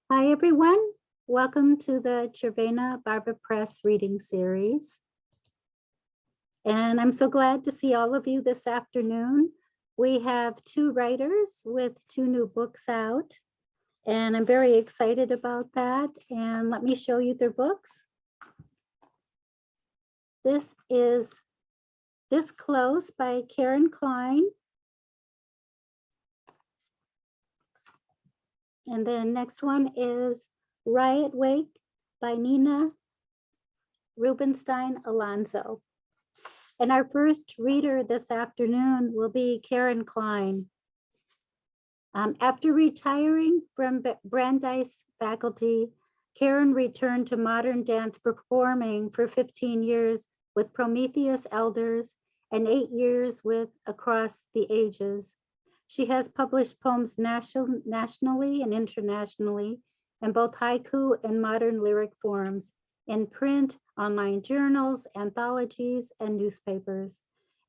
Hi, everyone. Welcome to the Cervena Barva Press reading series. And I'm so glad to see all of you this afternoon. We have two writers with two new books out, and I'm very excited about that. And let me show you their books. This is This Close by Karen Klein. And the next one is Riot Wake by Nina Rubinstein Alonso. And our first reader this afternoon will be Karen Klein. After retiring from Brandeis faculty, Karen returned to modern dance performing for 15 years with Prometheus Elders and 8 years with Across the Ages. She has published poems nationally and internationally in both haiku and modern lyric forms, in print, online journals, anthologies, and newspapers.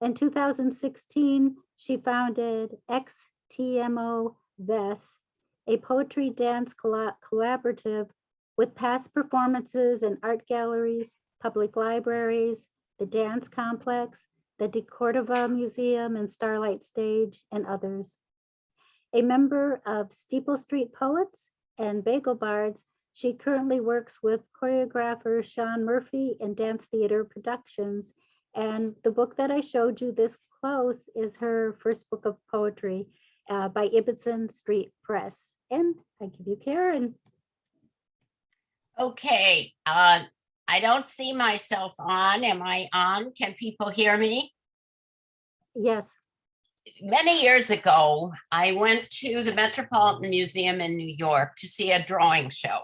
In 2016, she founded Xtmo Ves, a poetry dance collaborative with past performances in art galleries, public libraries, the Dance Complex, the DeCordova Museum and Starlight Stage, and others. A member of Steeple Street Poets and Bagelbards, she currently works with choreographer Sean Murphy in dance theater productions. And the book that I showed you, This Close, is her first book of poetry by Ibbetson Street Press. And I give you Karen. Okay, I don't see myself on. Am I on? Can people hear me? Yes. Many years ago, I went to the Metropolitan Museum in New York to see a drawing show.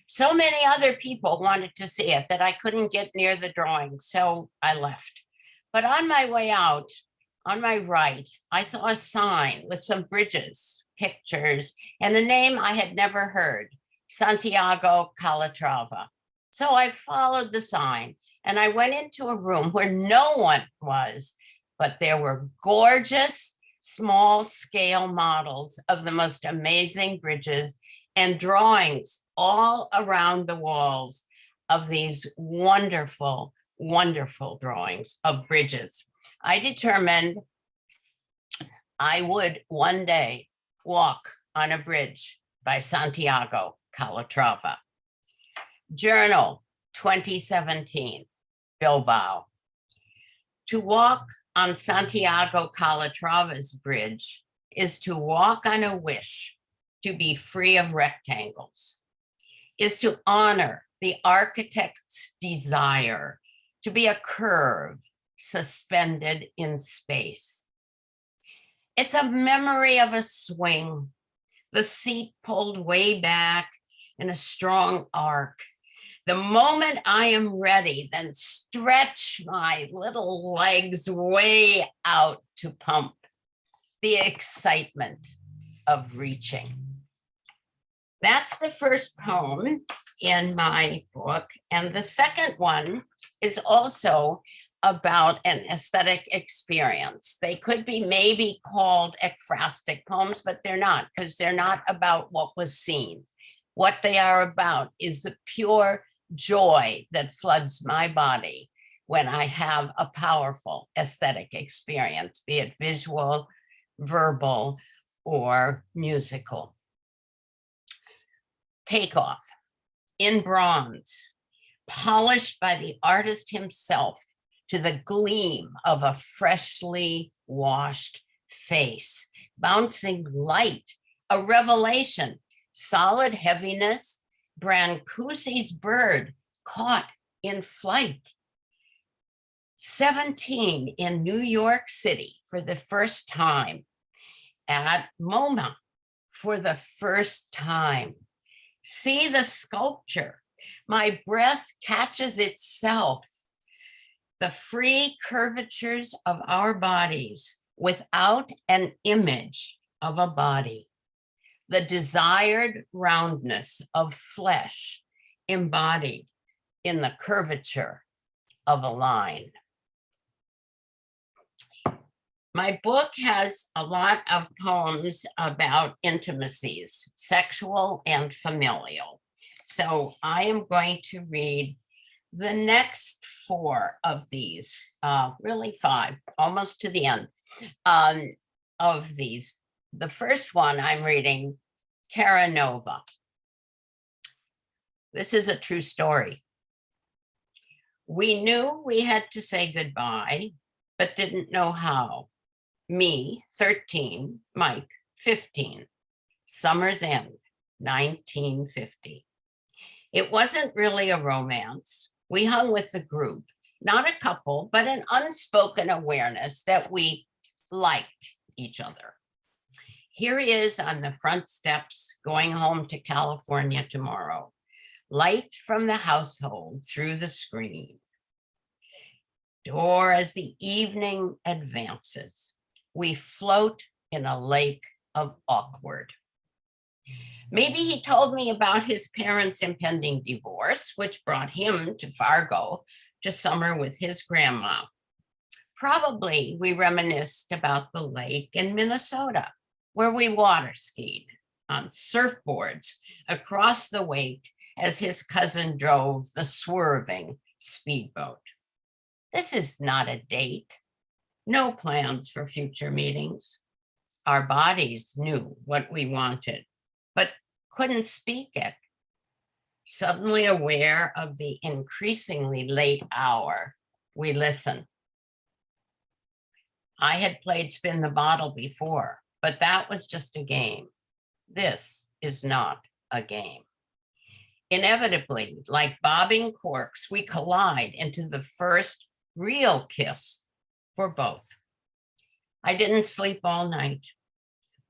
So many other people wanted to see it that I couldn't get near the drawing, so I left. But on my way out, on my right, I saw a sign with some bridges, pictures, and a name I had never heard, Santiago Calatrava. So I followed the sign and I went into a room where no one was, but there were gorgeous small scale models of the most amazing bridges and drawings all around the walls of these wonderful, wonderful drawings of bridges. I determined I would one day walk on a bridge by Santiago Calatrava. Journal 2017, Bilbao. To walk on Santiago Calatrava's bridge is to walk on a wish to be free of rectangles, is to honor the architect's desire to be a curve suspended in space. It's a memory of a swing, the seat pulled way back in a strong arc. The moment I am ready, then stretch my little legs way out to pump. The excitement of reaching. That's the first poem in my book. And the second one is also about an aesthetic experience. They could be maybe called ekphrastic poems, but they're not, because they're not about what was seen. What they are about is the pure joy that floods my body when I have a powerful aesthetic experience, be it visual, verbal, or musical. Takeoff in bronze, polished by the artist himself to the gleam of a freshly washed face, bouncing light, a revelation, solid heaviness, Brancusi's bird caught in flight. 17 in New York City for the first time, at MoMA for the first time. See the sculpture. My breath catches itself. The free curvatures of our bodies without an image of a body. The desired roundness of flesh embodied in the curvature of a line. My book has a lot of poems about intimacies, sexual and familial. So I am going to read the next 4 of these, really 5, almost to the end of these. The first one I'm reading, Terra Nova. This is a true story. We knew we had to say goodbye, but didn't know how. Me, 13, Mike, 15, summer's end, 1950. It wasn't really a romance. We hung with the group, not a couple, but an unspoken awareness that we liked each other. Here he is on the front steps, going home to California tomorrow. Light from the household through the screen. Door as the evening advances. We float in a lake of awkward. Maybe he told me about his parents' impending divorce, which brought him to Fargo to summer with his grandma. Probably we reminisced about the lake in Minnesota, where we water skied on surfboards across the wake as his cousin drove the swerving speedboat. This is not a date. No plans for future meetings. Our bodies knew what we wanted, but couldn't speak it. Suddenly aware of the increasingly late hour, we listen. I had played Spin the Bottle before, but that was just a game. This is not a game. Inevitably, like bobbing corks, we collide into the first real kiss for both. I didn't sleep all night,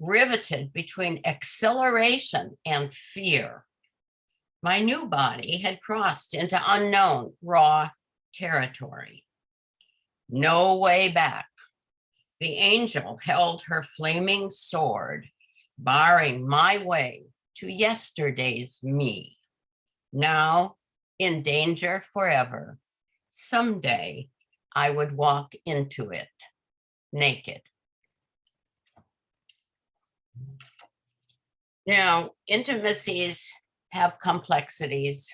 riveted between exhilaration and fear. My new body had crossed into unknown, raw territory. No way back. The angel held her flaming sword, barring my way to yesterday's me. Now in danger forever. Someday I would walk into it naked. Now, intimacies have complexities.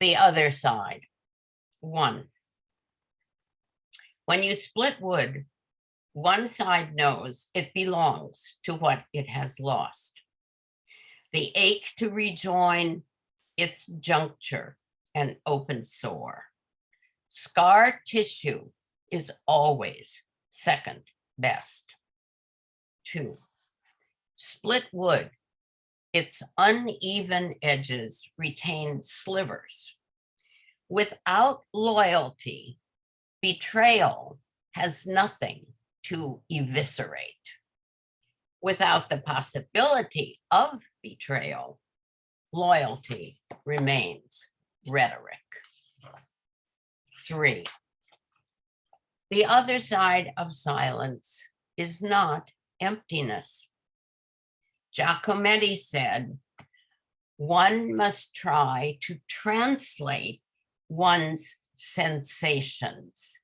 The other side. 1. When you split wood, one side knows it belongs to what it has lost. The ache to rejoin its juncture, an open sore. Scar tissue is always second best. 2. Split wood, its uneven edges retain slivers. Without loyalty, betrayal has nothing to eviscerate. Without the possibility of betrayal, loyalty remains rhetoric. 3. The other side of silence is not emptiness. Giacometti said, one must try to translate one's sensations.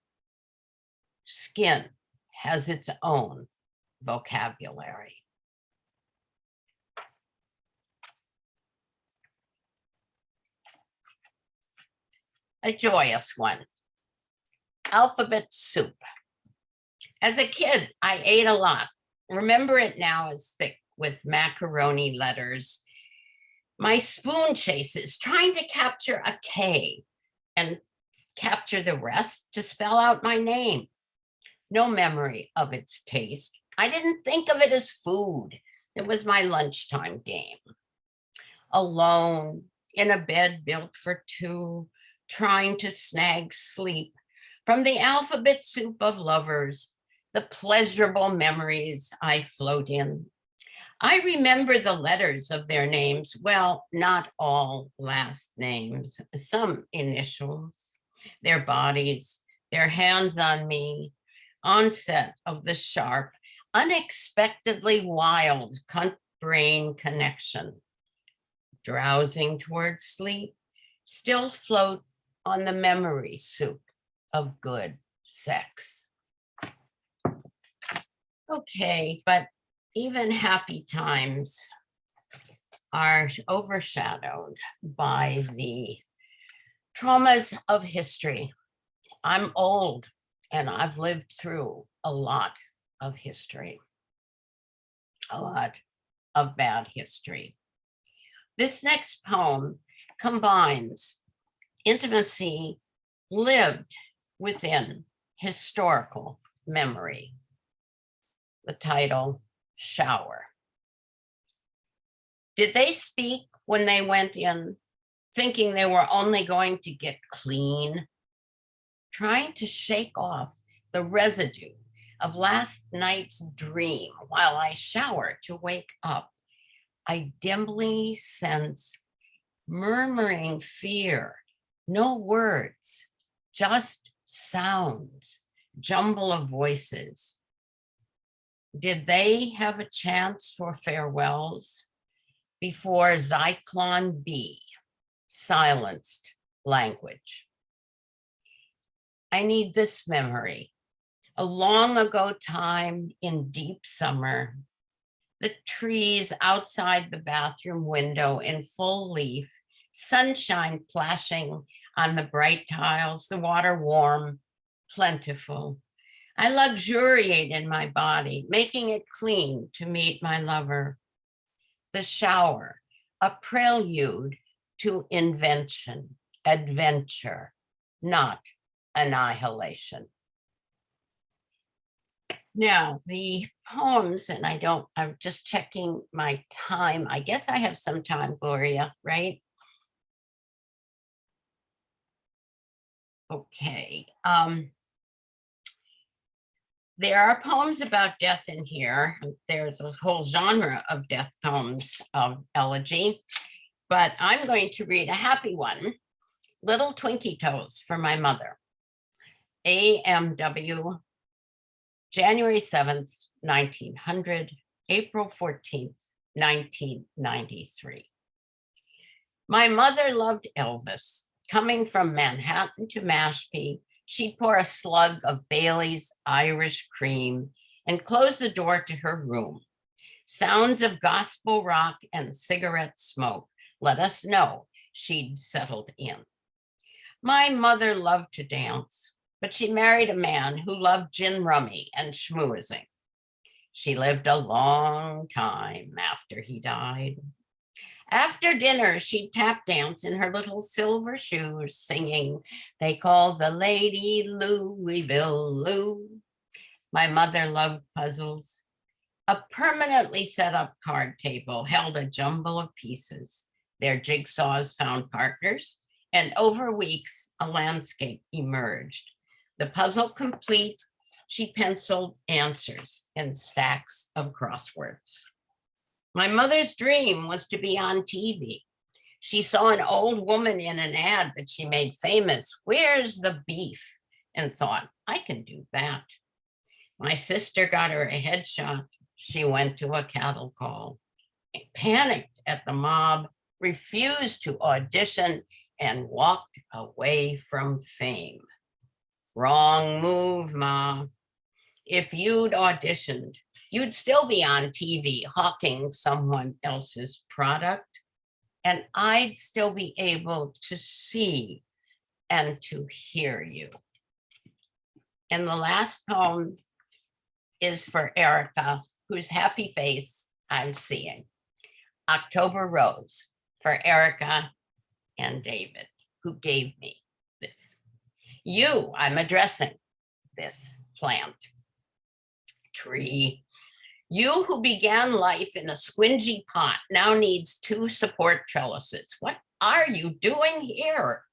Skin has its own vocabulary. A joyous one. Alphabet soup. As a kid, I ate a lot. Remember it now as thick with macaroni letters. My spoon chases, trying to capture a K and capture the rest to spell out my name. No memory of its taste. I didn't think of it as food. It was my lunchtime game. Alone in a bed built for 2, trying to snag sleep from the alphabet soup of lovers, the pleasurable memories I float in. I remember the letters of their names. Well, not all last names, some initials, their bodies, their hands on me, onset of the sharp, unexpectedly wild brain connection. Drowsing toward sleep, still float on the memory soup of good sex. Okay, but even happy times are overshadowed by the traumas of history. I'm old and I've lived through a lot of history, a lot of bad history. This next poem combines intimacy lived within historical memory. The title, Shower. Did they speak when they went in, thinking they were only going to get clean? Trying to shake off the residue of last night's dream while I shower to wake up, I dimly sense murmuring fear, no words, just sounds, jumble of voices. Did they have a chance for farewells before Zyklon B silenced language? I need this memory. A long ago time in deep summer, the trees outside the bathroom window in full leaf, sunshine plashing on the bright tiles, the water warm, plentiful. I luxuriate in my body, making it clean to meet my lover. The shower, a prelude to invention, adventure, not annihilation. Now, the poems, and I'm just checking my time. I guess I have some time, Gloria, right? Okay. There are poems about death in here. There's a whole genre of death poems of elegy, but I'm going to read a happy one, Little Twinkie Toes for my mother. AMW, January 7th, 1900, April 14th, 1993. My mother loved Elvis. Coming from Manhattan to Mashpee, she'd pour a slug of Bailey's Irish cream and close the door to her room. Sounds of gospel rock and cigarette smoke let us know she'd settled in. My mother loved to dance, but she married a man who loved gin rummy and schmoozing. She lived a long time after he died. After dinner, she'd tap dance in her little silver shoes, singing, "They call the lady Louisville Lou." My mother loved puzzles. A permanently set up card table held a jumble of pieces. Their jigsaws found partners, and over weeks, a landscape emerged. The puzzle complete, she penciled answers in stacks of crosswords. My mother's dream was to be on TV. She saw an old woman in an ad that she made famous, "Where's the beef?" and thought, I can do that. My sister got her a headshot. She went to a cattle call, panicked at the mob, refused to audition, and walked away from fame. Wrong move, Ma. If you'd auditioned, you'd still be on TV hawking someone else's product, and I'd still be able to see and to hear you. And the last poem is for Erica, whose happy face I'm seeing. October Rose, for Erica and David, who gave me this. You, I'm addressing this plant, tree. You who began life in a squingy pot now needs 2 support trellises. What are you doing here?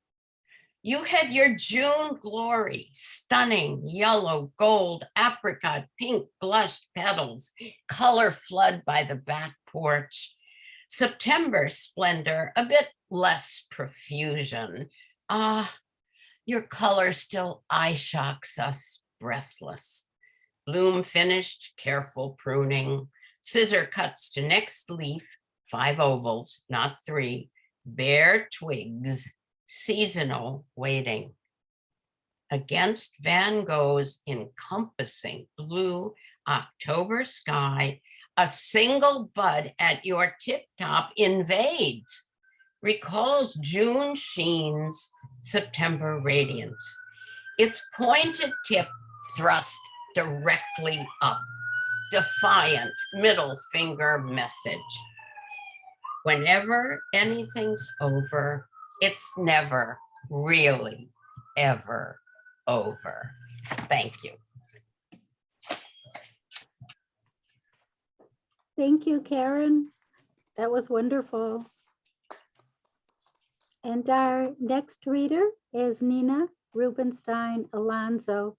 You had your June glory, stunning yellow, gold, apricot, pink, blushed petals, color flood by the back porch. September splendor, a bit less profusion. Your color still eye shocks us breathless. Bloom finished, careful pruning, scissor cuts to next leaf, 5 ovals, not 3, bare twigs, seasonal waiting. Against Van Gogh's encompassing blue October sky, a single bud at your tip top invades, recalls June sheens, September radiance. Its pointed tip thrust directly up, defiant middle finger message. Whenever anything's over, it's never really ever over. Thank you. Thank you, Karen. That was wonderful. And our next reader is Nina Rubinstein Alonso.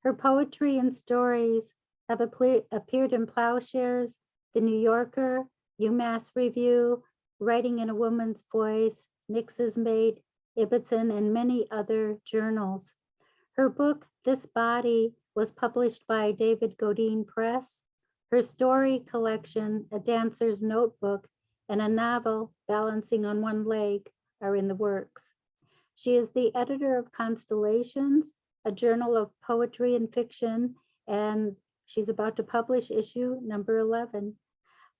Her poetry and stories have appeared in Plowshares, The New Yorker, UMass Review, Writing in a Woman's Voice, Nix's Maid, Ibbetson, and many other journals. Her book, This Body, was published by David Godine Press. Her story collection, A Dancer's Notebook, and a novel, Balancing on One Leg, are in the works. She is the editor of Constellations, a journal of poetry and fiction, and she's about to publish issue number 11.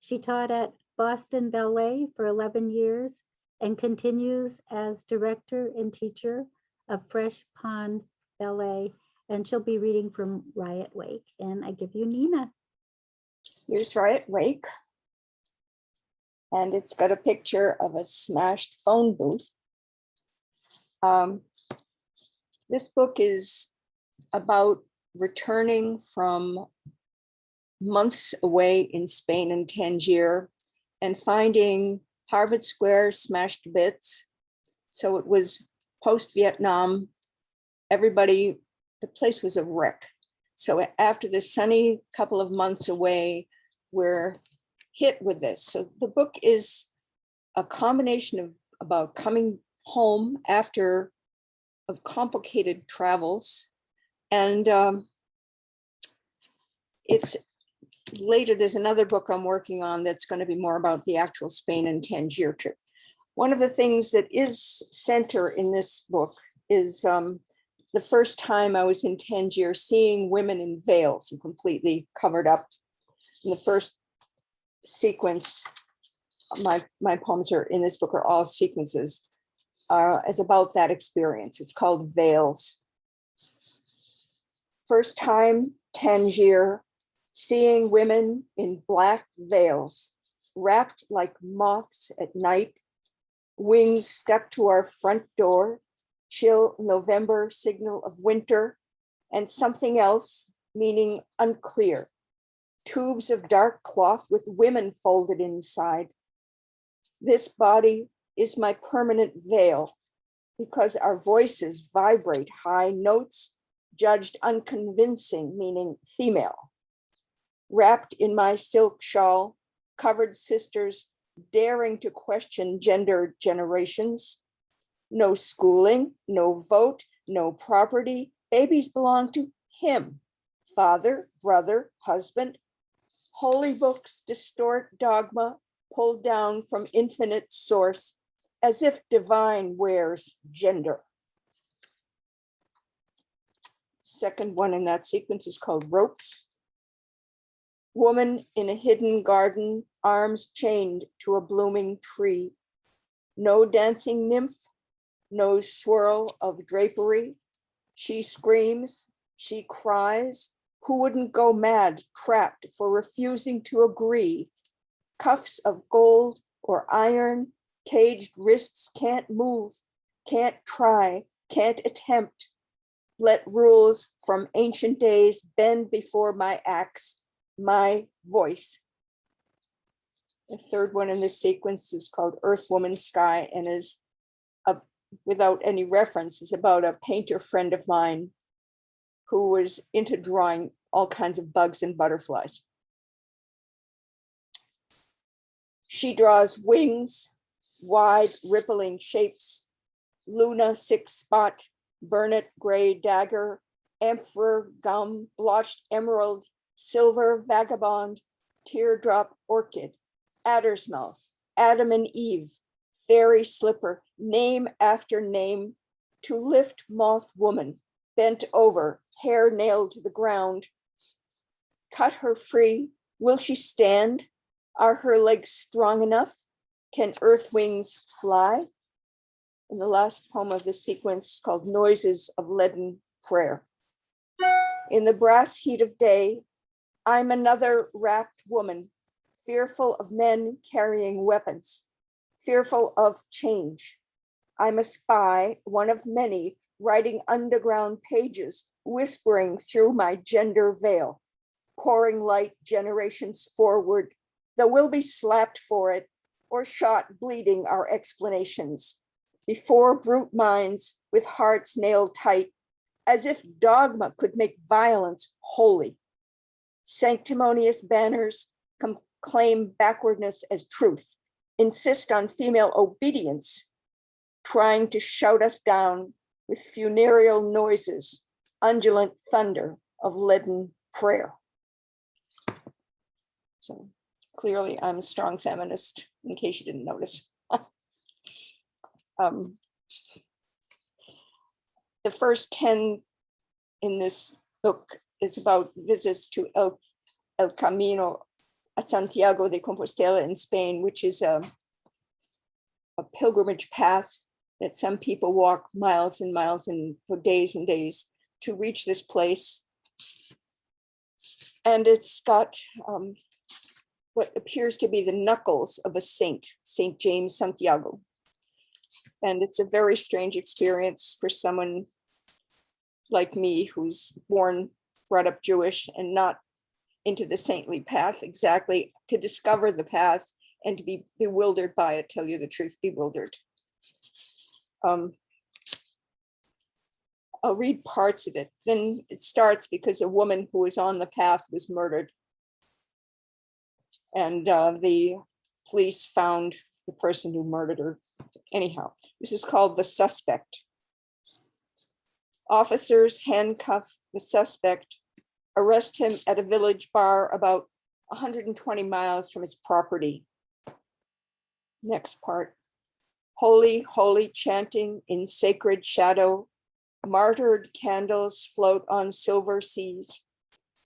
She taught at Boston Ballet for 11 years and continues as director and teacher of Fresh Pond Ballet, and she'll be reading from Riot Wake. And I give you Nina. Here's Riot Wake. And it's got a picture of a smashed phone booth. This book is about returning from months away in Spain and Tangier and finding Harvard Square smashed to bits. So it was post-Vietnam. The place was a wreck. So after this sunny couple of months away, we're hit with this. So the book is a combination about coming home after of complicated travels. And it's later, there's another book I'm working on that's going to be more about the actual Spain and Tangier trip. One of the things that is center in this book is the first time I was in Tangier, seeing women in veils and completely covered up. In the first sequence, my poems are in this book are all sequences, is about that experience. It's called Veils. First time, Tangier, seeing women in black veils, wrapped like moths at night, wings stuck to our front door, chill November signal of winter, and something else, meaning unclear. Tubes of dark cloth with women folded inside. This body is my permanent veil because our voices vibrate high notes judged unconvincing, meaning female. Wrapped in my silk shawl, covered sisters daring to question gender generations. No schooling, no vote, no property. Babies belong to him. Father, brother, husband. Holy books distort dogma, pulled down from infinite source, as if divine wears gender. Second one in that sequence is called Ropes. Woman in a hidden garden, arms chained to a blooming tree. No dancing nymph, no swirl of drapery. She screams, she cries. Who wouldn't go mad, trapped for refusing to agree? Cuffs of gold or iron, caged wrists can't move, can't try, can't attempt. Let rules from ancient days bend before my axe, my voice. The third one in this sequence is called Earth, Woman, Sky, and is, without any reference, is about a painter friend of mine who was into drawing all kinds of bugs and butterflies. She draws wings, wide rippling shapes, Luna 6-spot, burnet gray dagger, emperor gum, blotched emerald, silver vagabond, teardrop orchid, adder's mouth, Adam and Eve, fairy slipper, name after name, to lift moth woman, bent over, hair nailed to the ground. Cut her free. Will she stand? Are her legs strong enough? Can earth wings fly? And the last poem of this sequence is called Noises of Leaden Prayer. In the brass heat of day, I'm another wrapped woman, fearful of men carrying weapons, fearful of change. I'm a spy, one of many, writing underground pages, whispering through my gender veil, pouring light generations forward, though we'll be slapped for it or shot bleeding our explanations. Before brute minds with hearts nailed tight, as if dogma could make violence holy. Sanctimonious banners claim backwardness as truth, insist on female obedience, trying to shout us down with funereal noises, undulant thunder of leaden prayer. So clearly I'm a strong feminist, in case you didn't notice. The first 10 in this book is about visits to El Camino a Santiago de Compostela in Spain, which is a pilgrimage path that some people walk miles and miles and for days and days to reach this place. And it's got what appears to be the knuckles of a saint, Saint James Santiago. And it's a very strange experience for someone like me, who's brought up Jewish and not into the saintly path exactly, to discover the path and to be bewildered by it, tell you the truth, bewildered. I'll read parts of it. Then it starts because a woman who was on the path was murdered. And the police found the person who murdered her. Anyhow, this is called The Suspect. Officers handcuff the suspect, arrest him at a village bar about 120 miles from his property. Next part. Holy, holy chanting in sacred shadow, martyred candles float on silver seas.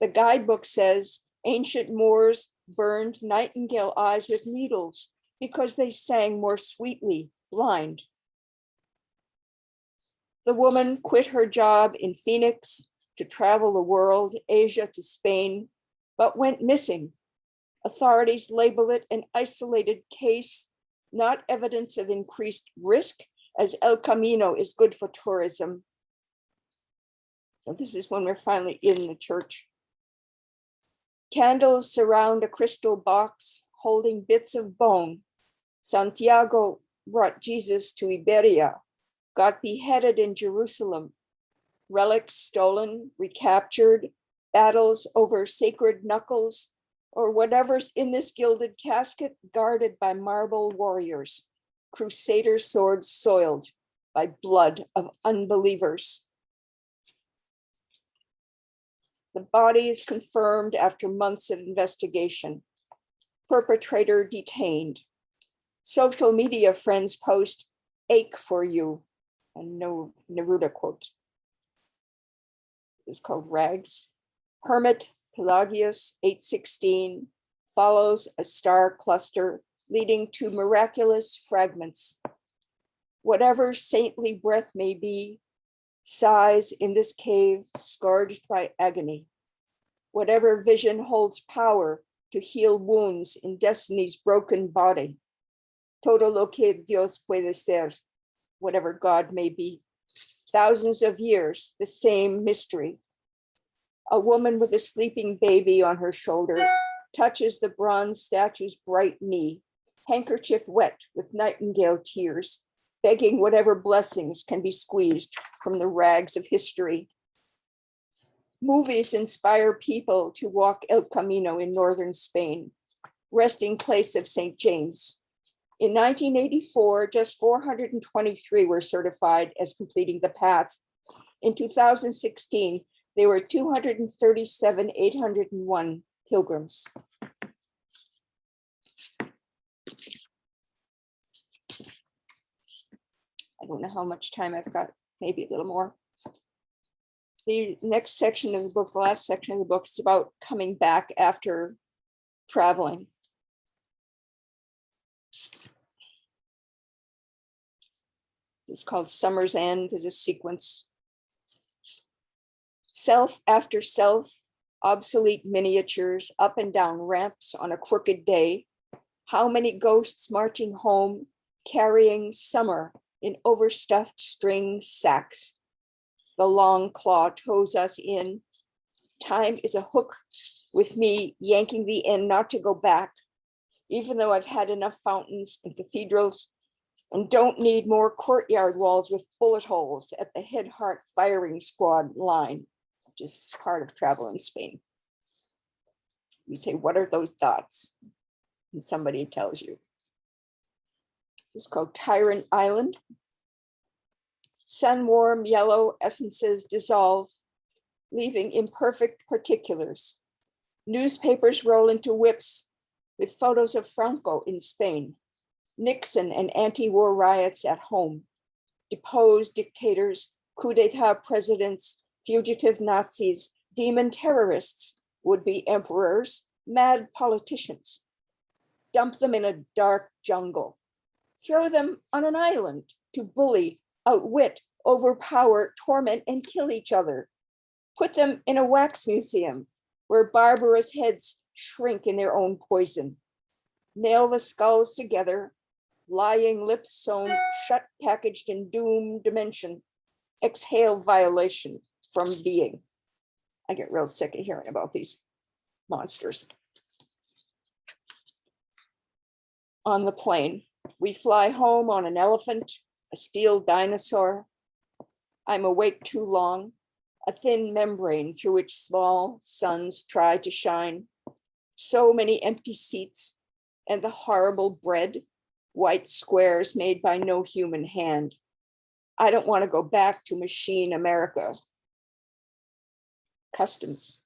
The guidebook says ancient Moors burned nightingale eyes with needles because they sang more sweetly, blind. The woman quit her job in Phoenix to travel the world, Asia to Spain, but went missing. Authorities label it an isolated case, not evidence of increased risk, as El Camino is good for tourism. So this is when we're finally in the church. Candles surround a crystal box holding bits of bone. Santiago brought Jesus to Iberia, got beheaded in Jerusalem, relics stolen, recaptured, battles over sacred knuckles, or whatever's in this gilded casket guarded by marble warriors, crusader swords soiled by blood of unbelievers. The body is confirmed after months of investigation. Perpetrator detained. Social media friends post, "Ache for you," and no Neruda quote. It's called Rags. Hermit Pelagius 816 follows a star cluster leading to miraculous fragments. Whatever saintly breath may be, sighs in this cave scourged by agony. Whatever vision holds power to heal wounds in destiny's broken body. Todo lo que Dios puede ser, whatever God may be. Thousands of years, the same mystery. A woman with a sleeping baby on her shoulder touches the bronze statue's bright knee, handkerchief wet with nightingale tears, begging whatever blessings can be squeezed from the rags of history. Movies inspire people to walk El Camino in northern Spain, resting place of St. James. In 1984, just 423 were certified as completing the path. In 2016, there were 237,801 pilgrims. I don't know how much time I've got, maybe a little more. The next section of the book, the last section of the book, is about coming back after traveling. It's called Summer's End as a sequence. Self after self, obsolete miniatures up and down ramps on a crooked day. How many ghosts marching home, carrying summer in overstuffed string sacks. The long claw toes us in. Time is a hook with me yanking the end not to go back, even though I've had enough fountains and cathedrals and don't need more courtyard walls with bullet holes at the Head Heart firing squad line, which is part of travel in Spain. You say, what are those dots? And somebody tells you. This is called Tyrant Island. Sun-warm yellow essences dissolve, leaving imperfect particulars. Newspapers roll into whips with photos of Franco in Spain, Nixon and anti-war riots at home, deposed dictators, coup d'etat presidents, fugitive Nazis, demon terrorists, would-be emperors, mad politicians. Dump them in a dark jungle. Throw them on an island to bully, outwit, overpower, torment, and kill each other. Put them in a wax museum where barbarous heads shrink in their own poison. Nail the skulls together, lying lips sewn, shut, packaged in doom dimension. Exhale violation from being. I get real sick of hearing about these monsters. On the plane, we fly home on an elephant, a steel dinosaur. I'm awake too long, a thin membrane through which small suns try to shine. So many empty seats and the horrible bread, white squares made by no human hand. I don't want to go back to machine America. Customs.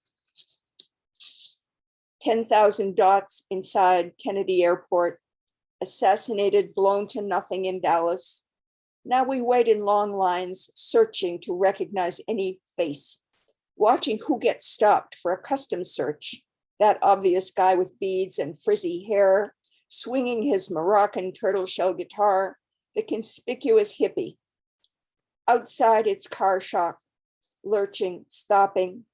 10,000 dots inside Kennedy Airport, assassinated, blown to nothing in Dallas. Now we wait in long lines, searching to recognize any face, watching who gets stopped for a customs search. That obvious guy with beads and frizzy hair, swinging his Moroccan turtle shell guitar, the conspicuous hippie. Outside, it's car shock, lurching, stopping.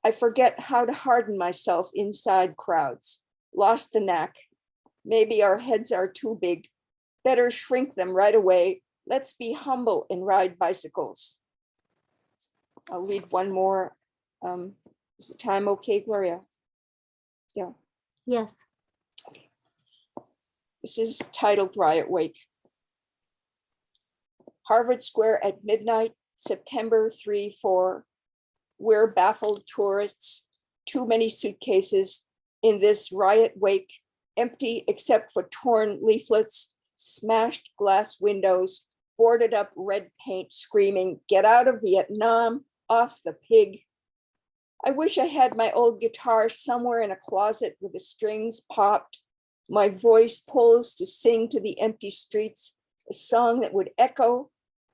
I forget how to harden myself inside crowds, lost the knack. Maybe our heads are too big. Better shrink them right away. Let's be humble and ride bicycles. I'll read one more. Is the time okay, Gloria? Yeah. Yes. This is titled Riot Wake. Harvard Square at midnight, September 3-4. We're baffled tourists, too many suitcases in this riot wake, empty except for torn leaflets, smashed glass windows, boarded up red paint screaming, get out of Vietnam, off the pig. I wish I had my old guitar somewhere in a closet with the strings popped. My voice pulls to sing to the empty streets, a song that would echo,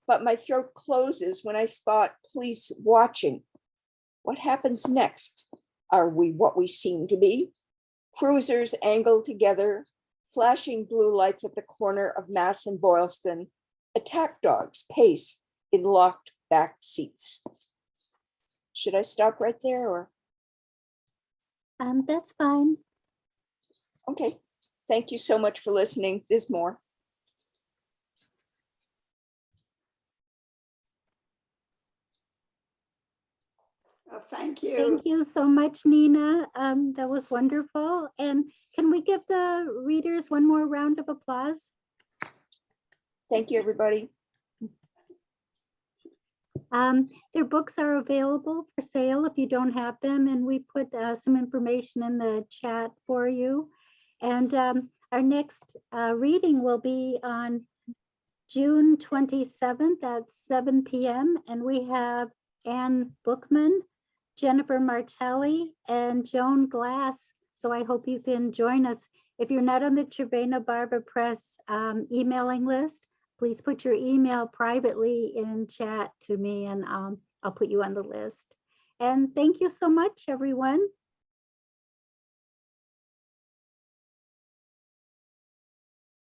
but my throat closes when I spot police watching. What happens next? Are we what we seem to be? Cruisers angle together, flashing blue lights at the corner of Mass and Boylston. Attack dogs pace in locked back seats. Should I stop right there or? That's fine. Okay, thank you so much for listening. There's more. Thank you. Thank you so much, Nina. That was wonderful. And can we give the readers one more round of applause? Thank you, everybody. Their books are available for sale if you don't have them, and we put some information in the chat for you. And our next reading will be on June 27th at 7 p.m. And we have Anne Bookman, Jennifer Martelli, and Joan Glass. So I hope you can join us. If you're not on the Cervena Barva Press emailing list, please put your email privately in chat to me, and I'll put you on the list. And thank you so much, everyone.